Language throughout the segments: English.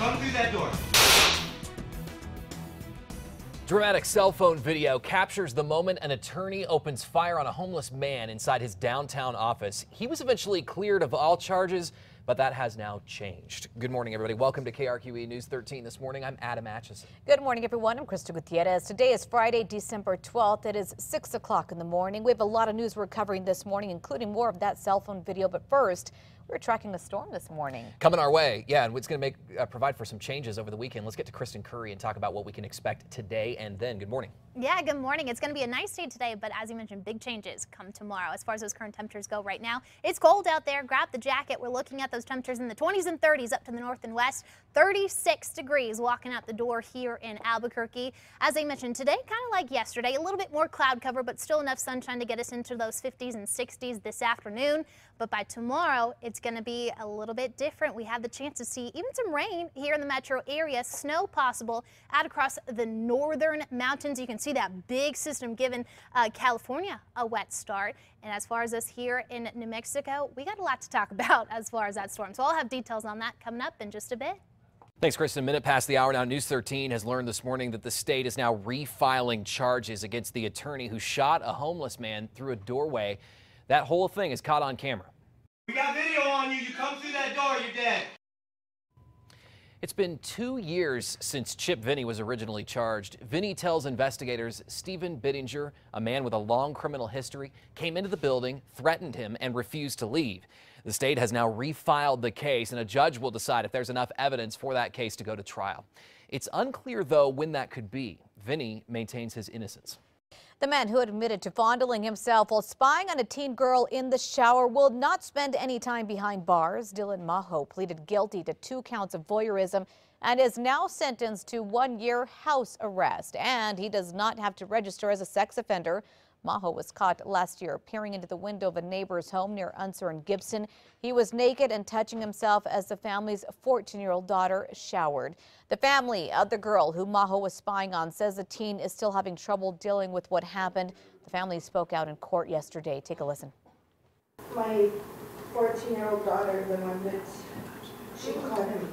come through that door. Dramatic cell phone video captures the moment an attorney opens fire on a homeless man inside his downtown office. He was eventually cleared of all charges, but that has now changed. Good morning, everybody. Welcome to KRQE News 13 this morning. I'm Adam Atchison. Good morning, everyone. I'm Krista Gutierrez. Today is Friday, December 12th. It is 6 o'clock in the morning. We have a lot of news we're covering this morning, including more of that cell phone video. But first, we're tracking a storm this morning. Coming our way, yeah, and it's going to provide for some changes over the weekend. Let's get to Kristen Curry and talk about what we can expect today and then. Good morning. Yeah, good morning. It's going to be a nice day today, but as you mentioned, big changes come tomorrow. As far as those current temperatures go right now, it's cold out there. Grab the jacket. We're looking at those temperatures in the 20s and 30s up to the north and west. 36 degrees walking out the door here in Albuquerque. As I mentioned today, kind of like yesterday, a little bit more cloud cover, but still enough sunshine to get us into those 50s and 60s this afternoon. But by tomorrow, it's going to be a little bit different. We have the chance to see even some rain here in the metro area, snow possible out across the northern mountains. You can see that big system giving California a wet start. And as far as us here in New Mexico, we got a lot to talk about as far as that storm. So I'll have details on that coming up in just a bit. Thanks, Kristen. A minute past the hour now. News 13 has learned this morning that the state is now refiling charges against the attorney who shot a homeless man through a doorway. That whole thing is caught on camera. We got video on you. You come through that door, you're dead. It's been 2 years since Chip Vinny was originally charged. Vinny tells investigators Stephen Bittinger, a man with a long criminal history, came into the building, threatened him, and refused to leave. The state has now refiled the case, and a judge will decide if there's enough evidence for that case to go to trial. It's unclear, though, when that could be. Vinny maintains his innocence. The man who admitted to fondling himself while spying on a teen girl in the shower will not spend any time behind bars. Dylan Mahou pleaded guilty to 2 counts of voyeurism and is now sentenced to 1-year house arrest. And he does not have to register as a sex offender. Mahou was caught last year peering into the window of a neighbor's home near Unser and Gibson. He was naked and touching himself as the family's 14-year-old daughter showered. The family of the girl who Mahou was spying on says the teen is still having trouble dealing with what happened. The family spoke out in court yesterday. Take a listen. My 14-year-old daughter, the one that she caught him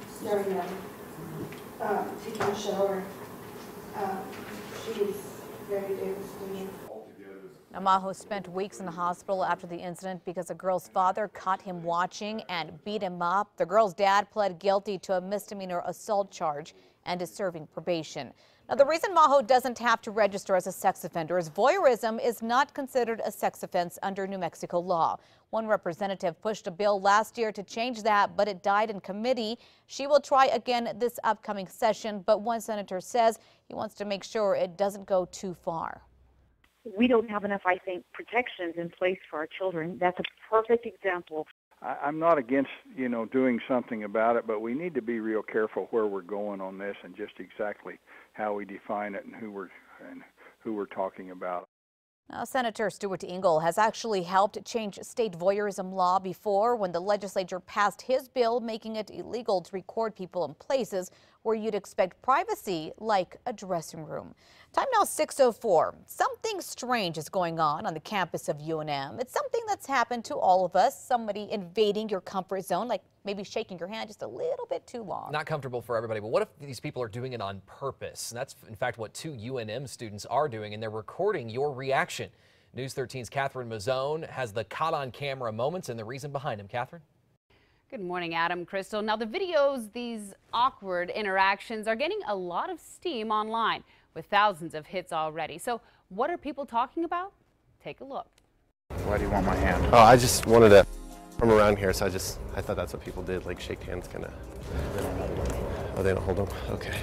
staring at taking a shower, she's very devastated. Now, Mahou spent weeks in the hospital after the incident because the girl's father caught him watching and beat him up. The girl's dad pled guilty to a misdemeanor assault charge and is serving probation. Now, the reason Mahou doesn't have to register as a sex offender is voyeurism is not considered a sex offense under New Mexico law. One representative pushed a bill last year to change that, but it died in committee. She will try again this upcoming session, but one senator says he wants to make sure it doesn't go too far. We don't have enough, I think, protections in place for our children. That's a perfect example. I'm not against, doing something about it, but we need to be real careful where we're going on this and just exactly how we define it and who we're talking about. Now, Senator Stuart Engel has actually helped change state voyeurism law before when the legislature passed his bill making it illegal to record people in places where you'd expect privacy, like a dressing room. Time now 6:04. Something strange is going on the campus of UNM. It's something that's happened to all of us. Somebody invading your comfort zone, like maybe shaking your hand just a little bit too long. Not comfortable for everybody, but what if these people are doing it on purpose? And that's, in fact, what 2 UNM students are doing, and they're recording your reaction. News 13's Catherine Mazzone has the caught-on-camera moments and the reason behind them. Catherine? Good morning, Adam, Crystal. Now, the videos, these awkward interactions, are getting a lot of steam online with thousands of hits already. So what are people talking about? Take a look. Why do you want my hand? Oh, I just wanted to, from around here, so I thought that's what people did, like shake hands kind of. Oh, they don't hold them? Okay.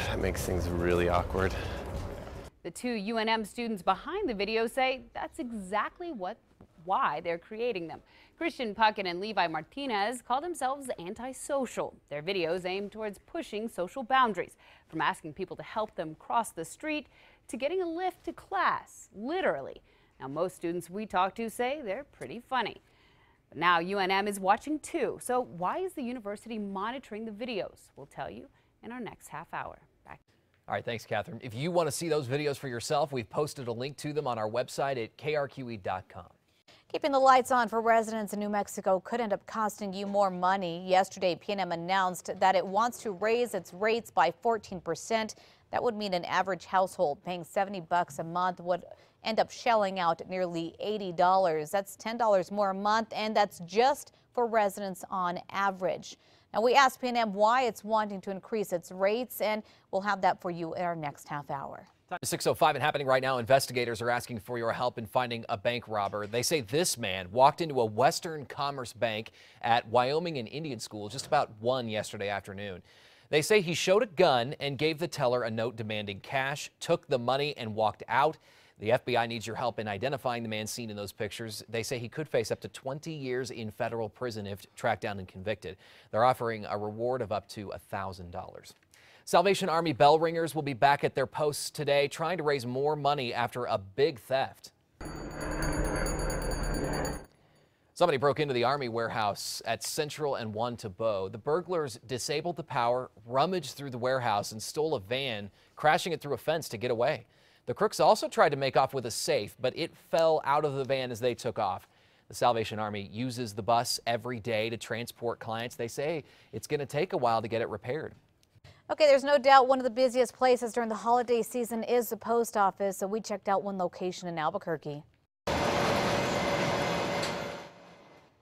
That makes things really awkward. The 2 UNM students behind the video say that's exactly why they're creating them. Christian Puckett and Levi Martinez call themselves antisocial. Their videos aim towards pushing social boundaries, from asking people to help them cross the street to getting a lift to class, literally. Now, most students we talk to say they're pretty funny. But now UNM is watching too. So why is the university monitoring the videos? We'll tell you in our next half hour. Back. All right, thanks, Catherine. If you want to see those videos for yourself, we've posted a link to them on our website at krqe.com. Keeping the lights on for residents in New Mexico could end up costing you more money. Yesterday, PNM announced that it wants to raise its rates by 14%. That would mean an average household paying $70 a month would end up shelling out nearly $80. That's $10 more a month, and that's just for residents on average. Now, we asked PNM why it's wanting to increase its rates, and we'll have that for you in our next half hour. 6:05 and happening right now. Investigators are asking for your help in finding a bank robber. They say this man walked into a Western Commerce Bank at Wyoming and Indian School just about 1 yesterday afternoon. They say he showed a gun and gave the teller a note demanding cash, took the money and walked out. The FBI needs your help in identifying the man seen in those pictures. They say he could face up to 20 years in federal prison if tracked down and convicted. They're offering a reward of up to $1,000. Salvation Army bell ringers will be back at their posts today trying to raise more money after a big theft. Somebody broke into the Army warehouse at Central and 1 to Bow. The burglars disabled the power, rummaged through the warehouse, and stole a van, crashing it through a fence to get away. The crooks also tried to make off with a safe, but it fell out of the van as they took off. The Salvation Army uses the bus every day to transport clients. They say it's going to take a while to get it repaired. Okay, there's no doubt one of the busiest places during the holiday season is the post office, so we checked out one location in Albuquerque.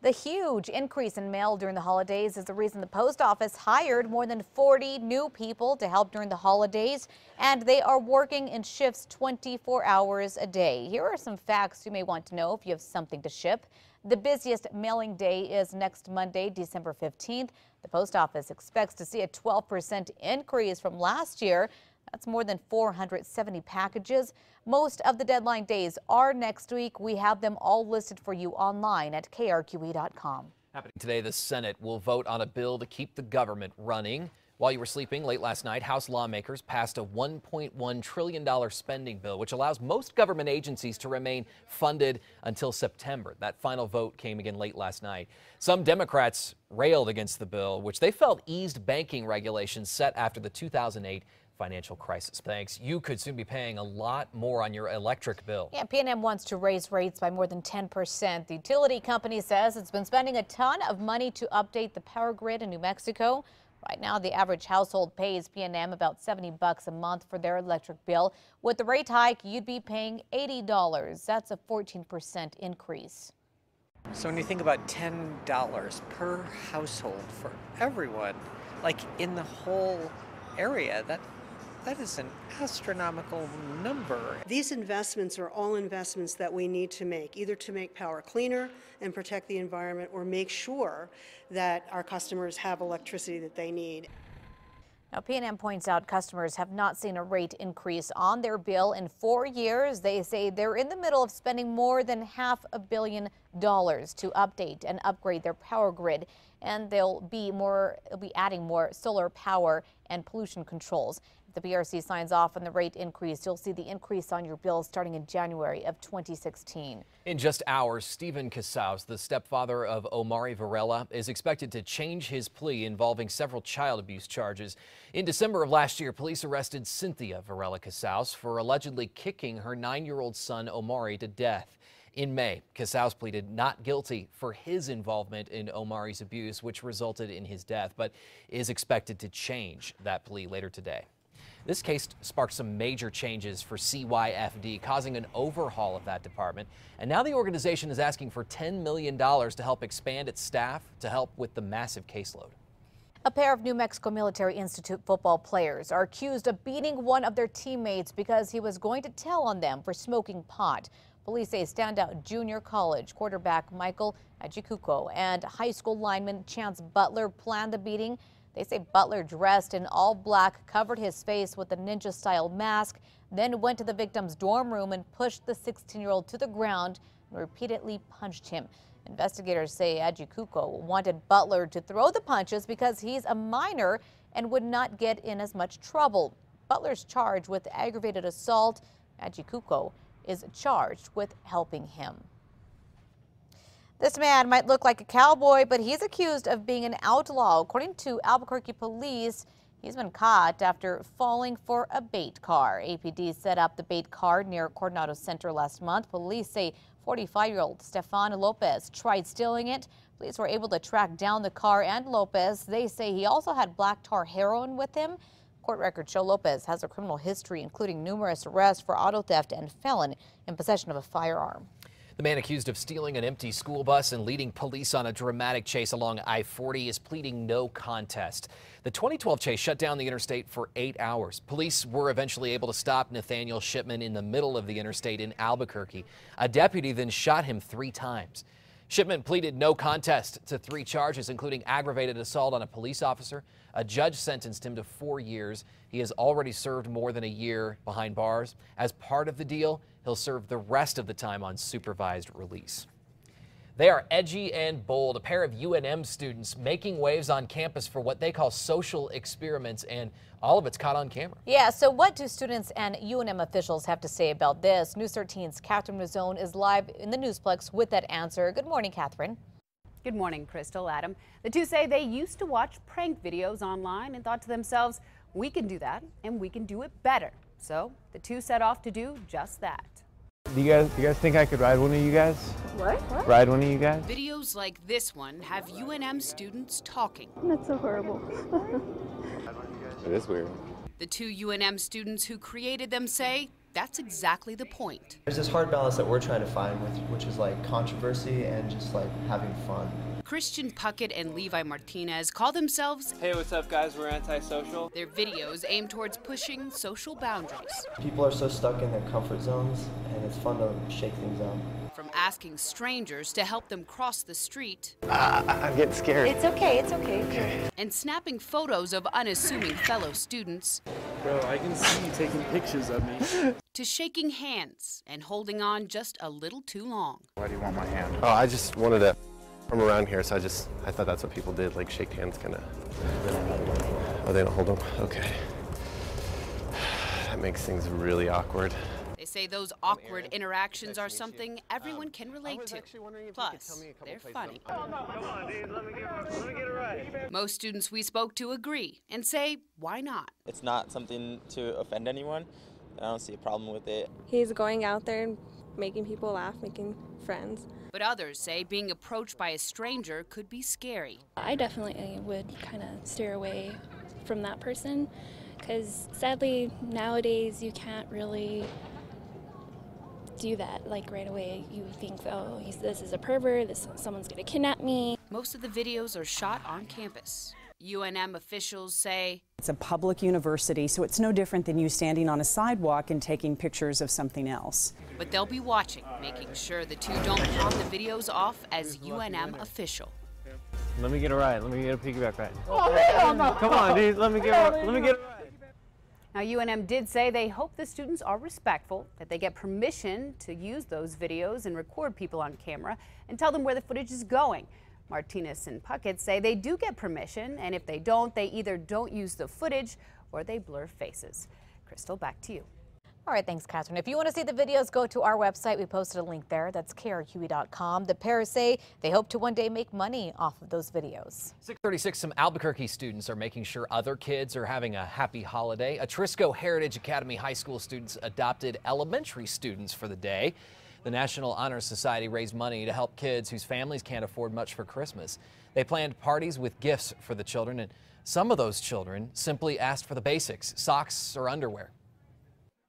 The huge increase in mail during the holidays is the reason the post office hired more than 40 new people to help during the holidays, and they are working in shifts 24 hours a day. Here are some facts you may want to know if you have something to ship. The busiest mailing day is next Monday, December 15th. The post office expects to see a 12% increase from last year. That's more than 470 packages. Most of the deadline days are next week. We have them all listed for you online at KRQE.com. Happening today, the Senate will vote on a bill to keep the government running. While you were sleeping late last night, House lawmakers passed a $1.1 trillion spending bill, which allows most government agencies to remain funded until September. That final vote came again late last night. Some Democrats railed against the bill, which they felt eased banking regulations set after the 2008 financial crisis. Thanks. You could soon be paying a lot more on your electric bill. Yeah, PNM wants to raise rates by more than 10%. The utility company says it's been spending a ton of money to update the power grid in New Mexico. Right now, the average household pays PNM about $70 a month for their electric bill. With the rate hike, you'd be paying $80. That's a 14% increase. So when you think about $10 per household for everyone, like in the whole area, that is an astronomical number. These investments are all investments that we need to make, either to make power cleaner and protect the environment, or make sure that our customers have electricity that they need. Now, PNM points out customers have not seen a rate increase on their bill in 4 years. They say they're in the middle of spending more than $500 million to update and upgrade their power grid, and they'll be adding more solar power and pollution controls. If the PRC signs off on the rate increase, you'll see the increase on your bill starting in January of 2016. In just hours, Stephen Casaus, the stepfather of Omari Varela, is expected to change his plea involving several child abuse charges. In December of last year, police arrested Cynthia Varela Casaus for allegedly kicking her 9-year-old son Omari to death. In May, Casaus pleaded not guilty for his involvement in Omari's abuse, which resulted in his death, but is expected to change that plea later today. This case sparked some major changes for CYFD, causing an overhaul of that department. And now the organization is asking for $10 million to help expand its staff to help with the massive caseload. A pair of New Mexico Military Institute football players are accused of beating one of their teammates because he was going to tell on them for smoking pot. Police say standout junior college quarterback Michael Ajikuko and high school lineman Chance Butler planned the beating. They say Butler, dressed in all black, covered his face with a ninja-style mask, then went to the victim's dorm room and pushed the 16-year-old to the ground and repeatedly punched him. Investigators say Ajikuko wanted Butler to throw the punches because he's a minor and would not get in as much trouble. Butler's charged with aggravated assault. Ajikuko is charged with helping him. This man might look like a cowboy, but he's accused of being an outlaw. According to Albuquerque police, he's been caught after falling for a bait car. APD set up the bait car near Coronado Center last month. Police say 45-year-old Stefan Lopez tried stealing it. Police were able to track down the car and Lopez. They say he also had black tar heroin with him. Court records show Lopez has a criminal history, including numerous arrests for auto theft and felon in possession of a firearm. The man accused of stealing an empty school bus and leading police on a dramatic chase along I-40 is pleading no contest. The 2012 chase shut down the interstate for 8 hours. Police were eventually able to stop Nathaniel Shipman in the middle of the interstate in Albuquerque. A deputy then shot him 3 times. Shipman pleaded no contest to 3 charges, including aggravated assault on a police officer. A judge sentenced him to 4 years. He has already served more than a year behind bars. As part of the deal, he'll serve the rest of the time on supervised release. They are edgy and bold, a pair of UNM students making waves on campus for what they call social experiments, and all of it's caught on camera. Yeah, so what do students and UNM officials have to say about this? News 13's Catherine Mazzone is live in the Newsplex with that answer. Good morning, Catherine. Good morning, Crystal, Adam. The two say they used to watch prank videos online and thought to themselves, we can do that and we can do it better. So the two set off to do just that. Do you guys think I could ride one of you guys? What? Ride one of you guys? Videos like this one have UNM students talking. That's so horrible. It is weird. The two UNM students who created them say that's exactly the point. There's this hard balance that we're trying to find, which is like controversy and just like having fun. Christian Puckett and Levi Martinez call themselves, "Hey, what's up guys, we're antisocial." Their videos aim towards pushing social boundaries. People are so stuck in their comfort zones, and it's fun to shake things out. From asking strangers to help them cross the street. I'm getting scared. It's okay, it's okay. And snapping photos of unassuming fellow students. Bro, I can see you taking pictures of me. To shaking hands and holding on just a little too long. Why do you want my hand? Oh, I just wanted to. From around here, so I thought that's what people did, like shake hands, kind of. Oh, they don't hold them? Okay. That makes things really awkward. They say those awkward interactions are something everyone can relate to. Plus, they're funny. Come on, dude, let me get it right. Most students we spoke to agree and say, why not? It's not something to offend anyone, and I don't see a problem with it. He's going out there and making people laugh, making friends. But others say being approached by a stranger could be scary. I definitely would kind of steer away from that person because sadly nowadays you can't really do that like right away. You think, oh, this is a pervert, someone's gonna kidnap me. Most of the videos are shot on campus. UNM officials say it's a public university, so it's no different than you standing on a sidewalk and taking pictures of something else. But they'll be watching, making sure the two don't pawn the videos off as UNM official. Let me get a ride. Let me get a piggyback ride. Oh, hell no. Come on, dude. Let me get a ride. Now, UNM did say they hope the students are respectful, that they get permission to use those videos and record people on camera and tell them where the footage is going. Martinez and Puckett say they do get permission, and if they don't, they either don't use the footage or they blur faces. Crystal, back to you. All right, thanks, Catherine. If you want to see the videos, go to our website. We posted a link there. That's KRQE.com. The pair say they hope to one day make money off of those videos. 6:36, some Albuquerque students are making sure other kids are having a happy holiday. Atrisco Heritage Academy High School students adopted elementary students for the day. The National Honor Society raised money to help kids whose families can't afford much for Christmas. They planned parties with gifts for the children, and some of those children simply asked for the basics, socks or underwear.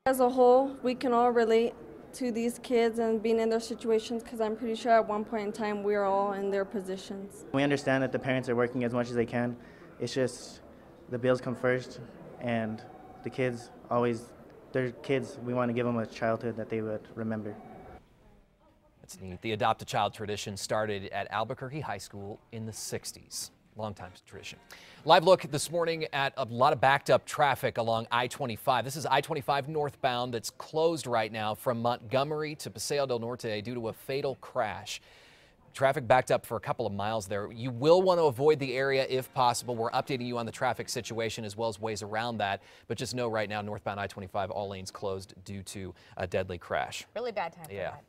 As a whole, we can all relate to these kids and being in their situations because I'm pretty sure at one point in time we are all in their positions. We understand that the parents are working as much as they can. It's just the bills come first, and the kids they're kids. We want to give them a childhood that they would remember. That's neat. The Adopt a Child tradition started at Albuquerque High School in the 60s. Long-time tradition. Live look this morning at a lot of backed up traffic along I-25. This is I-25 northbound that's closed right now from Montgomery to Paseo del Norte due to a fatal crash. Traffic backed up for a couple of miles there. You will want to avoid the area if possible. We're updating you on the traffic situation as well as ways around that. But just know right now, northbound I-25, all lanes closed due to a deadly crash. Really bad time for that.